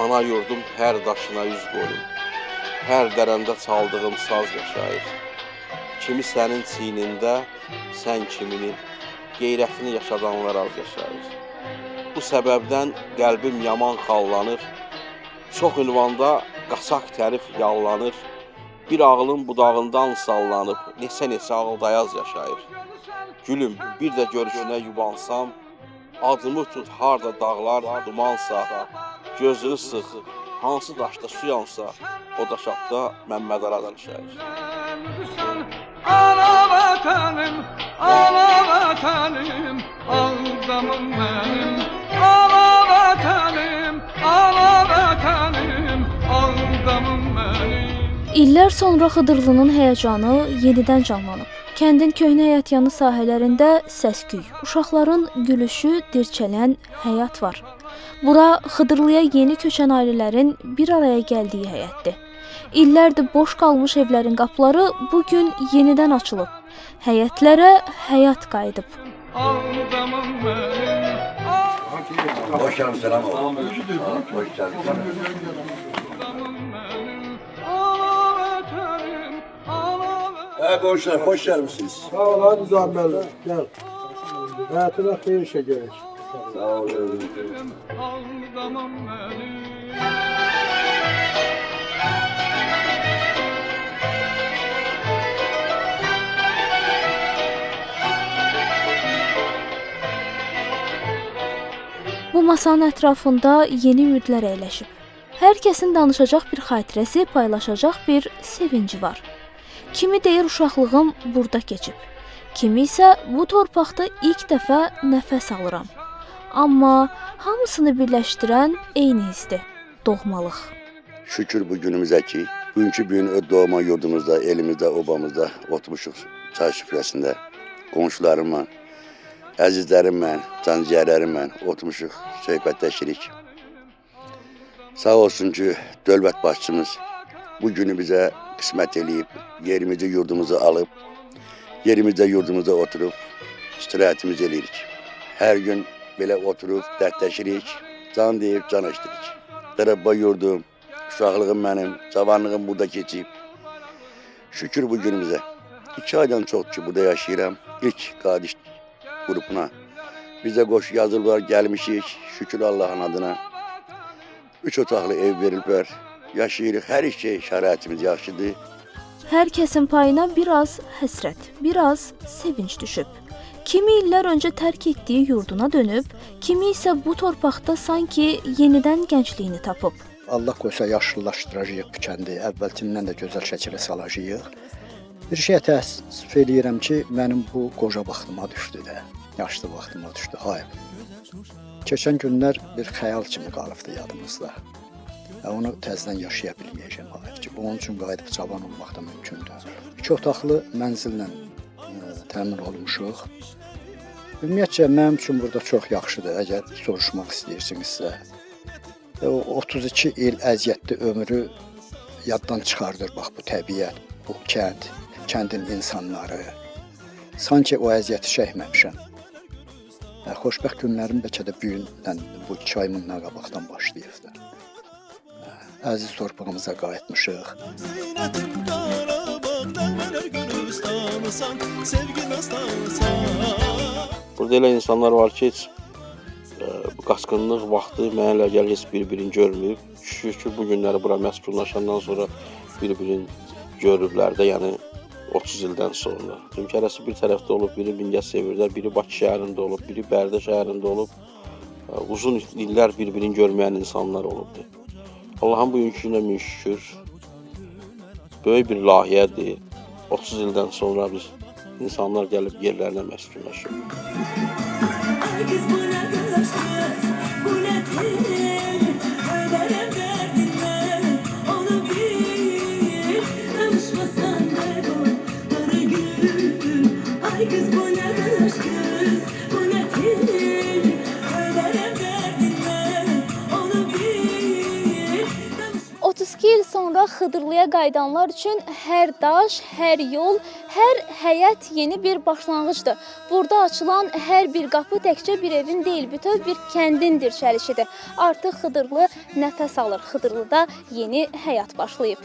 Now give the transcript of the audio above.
Ana yurdum hər daşına yüz qoyum, hər dərəmdə çaldığım saz yaşayır. Kimi sənin çiynində, sən kiminin, qeyrətini yaşadanlar az yaşayır. Bu səbəbdən qəlbim yaman xallanır, çox ünvanda qaçaq tərif yallanır. Bir ağlın budağından sallanıb, neçə ağıldayaz yaşayır. Gülüm, bir də görüşünə yubansam, adımı tut harda dağlar dumansa, gözünü sıx, hansı daşda su yansa, o daşaqda Məmməd Aradan şəhər. Ana vətənim, ağdamım mənim. Ana vətənim, ağdamım mənim. İllər sonra Xıdırlının həyəcanı yenidən canlanıb. Kəndin köhnə həyətyanı sahələrində səs-küy, uşaqların gülüşü, dirçələn həyat var. Bura Xıdırlıya yeni köçən ailələrin bir araya gəldiyi həyətdir. İllərdir boş qalmış evlərin qapıları bugün yenidən açılıb. Həyətlərə həyat qayıdıb. Ağdamım mənim. Hoş geldin, selam olsun. Hoş geldin. Komşular, hoş gelmişsiniz. Sağ ol, hadi Zahmet. Gel. Hayatına hayır işe gerek. Sağ olun. Ağdamım mənim. Bu masanın ətrafında yeni ümidlər əyləşib. Hər kəsin danışacaq bir xatirəsi, paylaşacaq bir sevinci var. Kimi deyir uşaqlığım burada keçib. Kimi isə bu torpaqda ilk dəfə nəfəs alıram. Amma hamısını birləşdirən eyni hissdir, doğmalıq. Şükür bu günümüzə ki, bugünkü gün o doğma yurdumuzda, elimizdə, obamızda oturmuşuq çay süfrəsində. Qonşularımla, əzizlərimlə, canciyərlərimlə oturmuşuq, söhbətləşirik. Sağ olsun ki, dövlət başçımız bu günü bizə qismət eləyib, yerimizi, yurdumuzu alıb, yerimizdə, yurdumuzda oturub, istirahətimizi eləyirik. Hər gün belə oturub, dərdləşirik, can deyib, can eşdirik. Dərəbba yurdum, uşaqlığım mənim, cavanlığım burada keçib. Şükür bu günümüzə. 2 aydan çox ki, burada yaşayıram. İlk qardaş qrupuna bizə qoş yazılılar, gəlmişik, şükür Allahın adına. 3 otaqlı ev verilbər, yaşayırıq, hər şey şəraitimiz yaxşıdır. Hər kəsin payına biraz həsrət, biraz sevinç düşüb. Kimi illər öncə tərk etdiyi yurduna dönüb, kimi isə bu torpaqda sanki yenidən gəncliyini tapıb. Allah qoysa yaşlılaşdıracağıq bu kəndi, əvvəlkindən də gözəl şəkilə salacağıq. Bir şey təəssüf eləyirəm ki, mənim bu qoca vaxtıma düşdü də, yaşlı vaxtıma düşdü, hayır. Keçən günlər bir xəyal kimi qalıbdı yadımızda. Onu təzədən yaşaya bilməyəcəm, hayır ki, onun üçün qayıdıb cavan olmaq da mümkündür. 2 otaqlı mənzillə təmin olmuşuq. Ümumiyyətcə, mənim üçün burada çox yaxşıdır, əgər soruşmaq istəyirsinizsə. O 32 il əziyyətli ömrü yaddan çıxardır, bax bu təbiət, bu kənd, kəndin insanları. Sanki o əziyyəti çəkməmişəm. Xoşbəxt günlərim bəlkə də bu gündən, bu 2 ay bundan qabaqdan başlayıbdır. Əziz torpağımıza qayıtmışıq. Burada elə insanlar var ki, heç bu qaçqınlıq vaxtı mənlə gəl heç bir-birini görməyib. Şükür ki, bu günləri bura məskunlaşandan sonra bir-birini görüblər də, yəni 30 ildən sonra. Çünki hərəsi bir tərəfdə olub, biri Mingəçevirdə, biri Bakı şəhərində olub, biri Bərdə şəhərində olub. Uzun illər bir-birini görməyən insanlar olubdur. Allah'ın bugünkü günə min şükür. Böyük bir layihədir. 30 ildən sonra biz insanlar gəlib yerlərinə məskunlaşır. Il sonra Burada Xıdırlıya qayıdanlar üçün hər daş, hər yol, hər həyət yeni bir başlanğıcdır. Burada açılan hər bir qapı təkcə bir evin deyil, bütöv bir kəndin dirçəlişidir. Artıq Xıdırlı nəfəs alır. Xıdırlıda yeni həyat başlayıb.